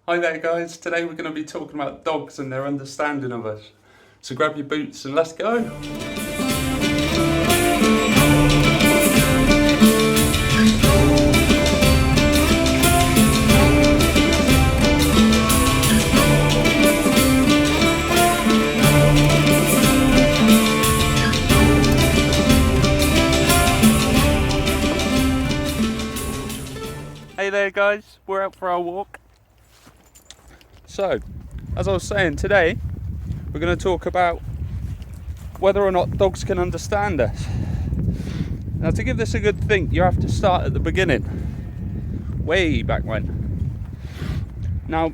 Hi there guys, today we're going to be talking about dogs and their understanding of us. So grab your boots and let's go! Hey there guys, we're out for our walk. So, as I was saying, today we're going to talk about whether or not dogs can understand us. Now, to give this a good think, you have to start at the beginning, way back when. Now,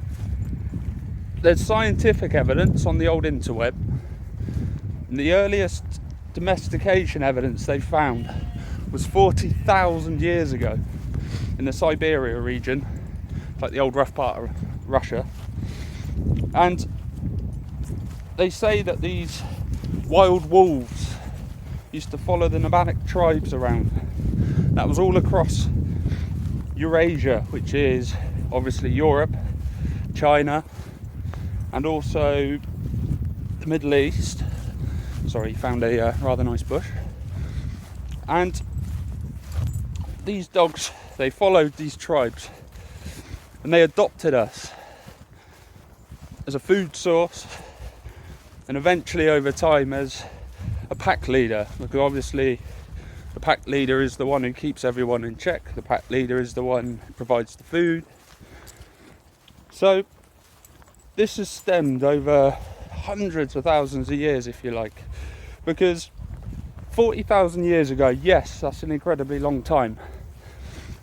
there's scientific evidence on the old interweb, and the earliest domestication evidence they found was 40,000 years ago in the Siberia region, like the old rough part of Russia. And they say that these wild wolves used to follow the nomadic tribes around. That was all across Eurasia, which is obviously Europe, China, and also the Middle East. Sorry, found a rather nice bush. And these dogs, they followed these tribes and they adopted us as a food source, and eventually over time as a pack leader, because obviously the pack leader is the one who keeps everyone in check. The pack leader is the one who provides the food. So this has stemmed over hundreds of thousands of years, if you like, because 40,000 years ago, yes, that's an incredibly long time,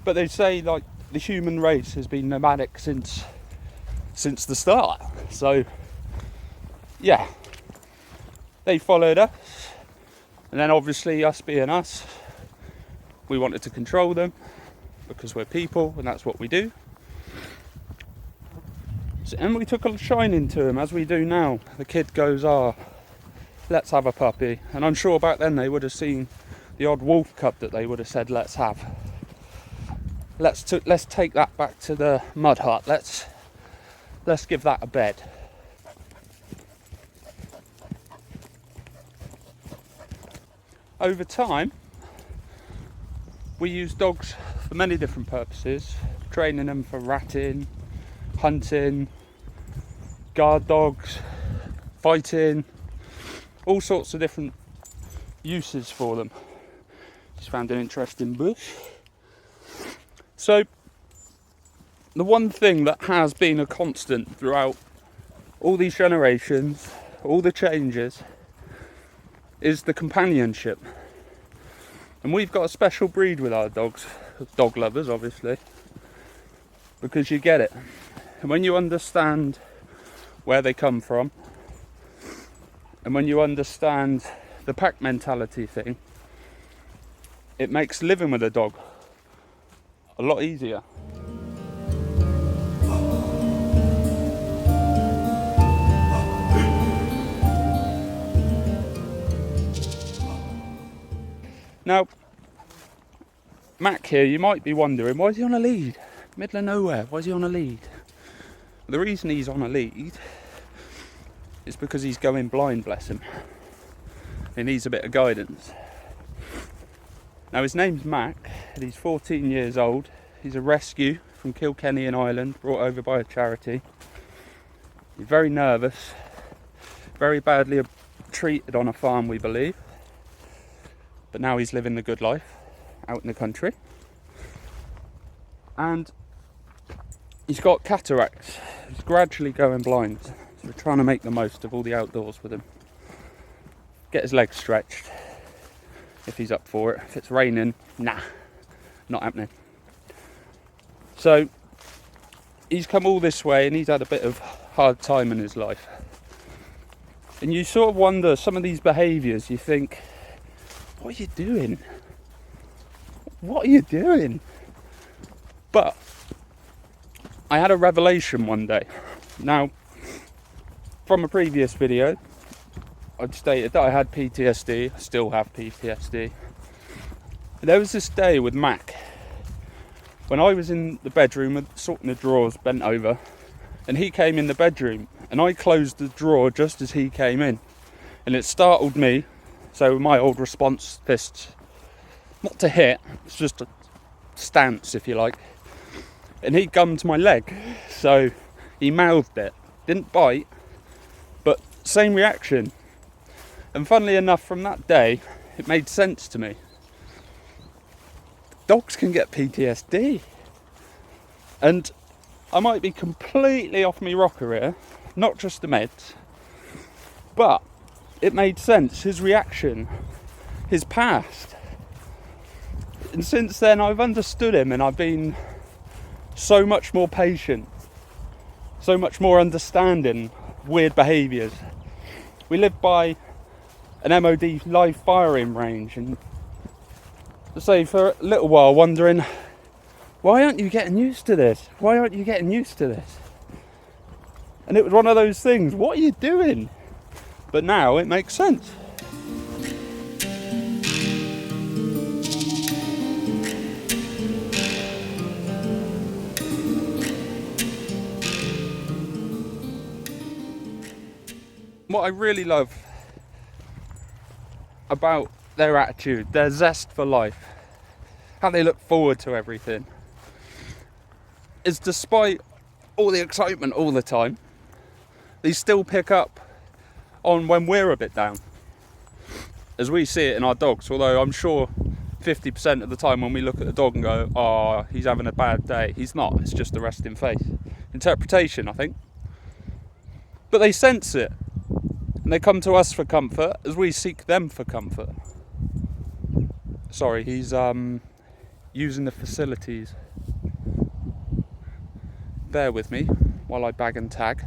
but they say like the human race has been nomadic since the start. So yeah, they followed us, and then obviously us being us, we wanted to control them because we're people and that's what we do. So, and we took a shining to them, as we do now. The kid goes, let's have a puppy, and I'm sure back then they would have seen the odd wolf cub that they would have said let's have. Let's take that back to the mud hut. Let's give that a bed. Over time, we use dogs for many different purposes, training them for ratting, hunting, guard dogs, fighting, all sorts of different uses for them. Just found an interesting bush. So, the one thing that has been a constant throughout all these generations, all the changes, is the companionship. And we've got a special breed with our dogs, dog lovers obviously, because you get it. And when you understand where they come from, and when you understand the pack mentality thing, it makes living with a dog a lot easier. Now, Mac here, you might be wondering, why is he on a lead? Middle of nowhere, why is he on a lead? The reason he's on a lead is because he's going blind, bless him. He needs a bit of guidance. Now, his name's Mac, and he's 14 years old. He's a rescue from Kilkenny in Ireland, brought over by a charity. He's very nervous, very badly treated on a farm, we believe. But now he's living the good life out in the country. And he's got cataracts. He's gradually going blind. So we're trying to make the most of all the outdoors with him. Get his legs stretched if he's up for it. If it's raining, nah, not happening. So he's come all this way and he's had a bit of hard time in his life. And you sort of wonder, some of these behaviours, you think, what are you doing? What are you doing? But I had a revelation one day. Now, from a previous video, I'd stated that I had PTSD, I still have PTSD. And there was this day with Mac when I was in the bedroom sorting the drawers, bent over, and he came in the bedroom, and I closed the drawer just as he came in, and it startled me. So my old response fist, not to hit, it's just a stance if you like, and he gummed my leg, so he mouthed it, didn't bite, but same reaction. And funnily enough, from that day it made sense to me. Dogs can get PTSD, and I might be completely off my rocker here, not just the meds, but it made sense, his reaction, his past. And since then I've understood him, and I've been so much more patient, so much more understanding weird behaviours. We live by an MOD live firing range, and to say for a little while wondering, why aren't you getting used to this? Why aren't you getting used to this? And it was one of those things, what are you doing? But now it makes sense. What I really love about their attitude, their zest for life, how they look forward to everything, is despite all the excitement all the time, they still pick up on when we're a bit down, as we see it in our dogs. Although I'm sure 50% of the time when we look at the dog and go, oh, he's having a bad day, he's not, it's just a resting face. Interpretation, I think. But they sense it, and they come to us for comfort as we seek them for comfort. Sorry, he's using the facilities. Bear with me while I bag and tag.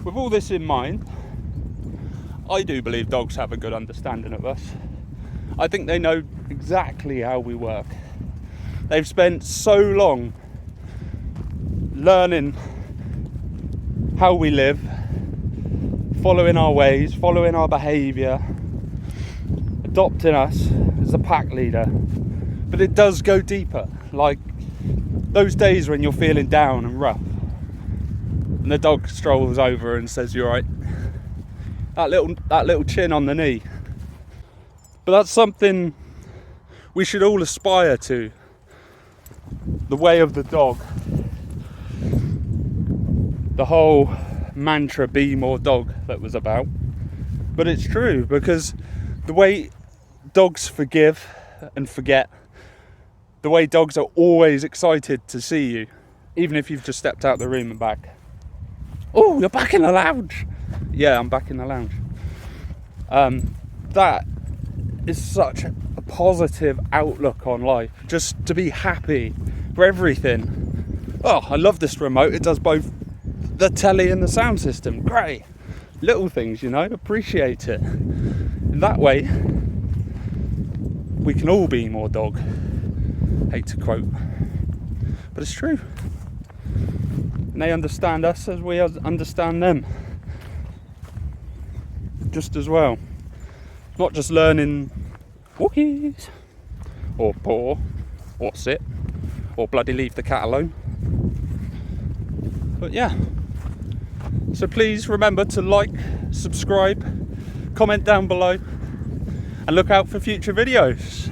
With all this in mind, I do believe dogs have a good understanding of us. I think they know exactly how we work. They've spent so long learning how we live, following our ways, following our behaviour, adopting us as a pack leader. But it does go deeper, like those days when you're feeling down and rough, and the dog strolls over and says, "You all right?" That little chin on the knee. But that's something we should all aspire to. The way of the dog. The whole mantra, be more dog, that was about. But it's true, because the way dogs forgive and forget, the way dogs are always excited to see you, even if you've just stepped out the room and back. Oh, you're back in the lounge. Yeah, I'm back in the lounge. That is such a positive outlook on life. Just to be happy for everything. Oh, I love this remote. It does both the telly and the sound system. Great. Little things, you know, appreciate it. In that way, we can all be more dog. Hate to quote, but it's true. And they understand us as we understand them. Just as well. Not just learning walkies, or paw, or sit, or bloody leave the cat alone. But yeah. So please remember to like, subscribe, comment down below, and look out for future videos.